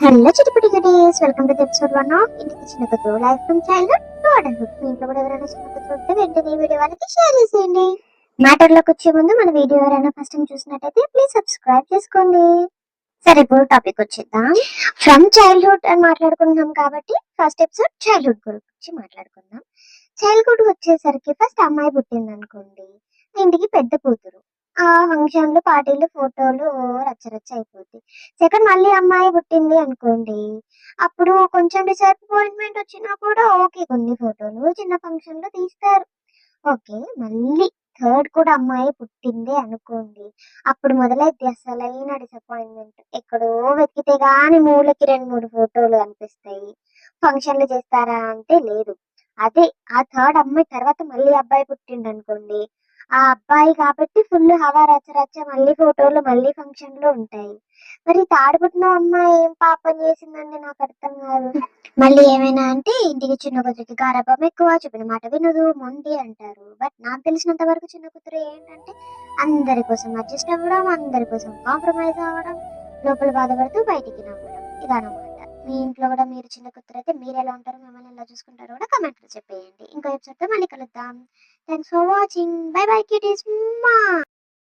Hello చిటిపిటి గడీస్, welcome to episode 1 of ఇంటికి చిన్న కూతురు life from childhood to adulthood. మీ ఇంట్లో కూడా ఎవరైనా చిన్న కూతురు ఉంటే వెంటనే ఈ వీడియో వాళ్ళకి షేర్ చేసేయండి. మ్యాటర్ లోకి వచ్చే ముందు మన వీడియో ఎవరైనా ఫస్ట్ టైం చూసినట్టయితే ప్లీజ్ సబ్స్క్రైబ్ చేసుకోండి. సరే, ఇప్పుడు టాపిక్ వచ్చేద్దాం. ఫ్రమ్ చైల్డ్హుడ్ అని మాట్లాడుకుంటున్నాం కాబట్టి ఫస్ట్ ఎపిసోడ్ చైల్డ్హుడ్ గురించి మాట్లాడుకుందాం. చైల్డ్హుడ్ వచ్చేసరికి ఫస్ట్ అమ్మాయి పుట్టింది అనుకోండి, ఇంటికి పెద్ద కూతురు. ఆ ఫంక్షన్లు పార్టీలు ఫోటోలు రచ్చరచ్చ అయిపోద్ది. సెకండ్ మళ్ళీ అమ్మాయి పుట్టింది అనుకోండి, అప్పుడు కొంచెం డిసప్పాయింట్మెంట్ వచ్చినా కూడా ఓకే, కొన్ని ఫోటోలు చిన్న ఫంక్షన్లు తీస్తారు. ఓకే, మళ్ళీ థర్డ్ కూడా అమ్మాయి పుట్టిందే అనుకోండి, అప్పుడు మొదలైద్ది అసలైన డిసప్పాయింట్మెంట్. ఎక్కడో వెతికితే గాని మూలకి 2-3 ఫోటోలు అనిపిస్తాయి. ఫంక్షన్లు చేస్తారా అంటే లేదు. అదే ఆ థర్డ్ అమ్మాయి తర్వాత మళ్ళీ అబ్బాయి పుట్టిండు అనుకోండి, ఆ అబ్బాయి కాబట్టి ఫుల్ హవా రచ్చ రచ్చ, మళ్ళీ ఫోటోలు మళ్ళీ ఫంక్షన్లు ఉంటాయి. మరి తాడిపుట్టిన అమ్మాయి ఏం పాపం చేసిందండి, నాకు అర్థం కాదు. మళ్ళీ ఏమైనా అంటే ఇంటికి చిన్న కూతురికి గారాబం ఎక్కువ, చెప్పిన మాట వినదు, మొండి అంటారు. బట్ నాకు తెలిసినంత వరకు చిన్న కూతురు ఏంటంటే అందరి కోసం అడ్జస్ట్ అవ్వడం, అందరి కోసం కాంప్రమైజ్ అవ్వడం, లోపల బాధపడుతూ బయటికి నవ్వడం, ఇదన్నమాట. మీ ఇంట్లో కూడా మీరు చిన్న కూతురు అయితే మీరు ఎలా ఉంటారో, మిమ్మల్ని ఎలా చూసుకుంటారో కూడా కమెంట్ లో చెప్పేయండి. ఇంకో ఎపిసోడ్ తో మళ్ళీ కలుద్దాం. Thanks for watching. By by kitties.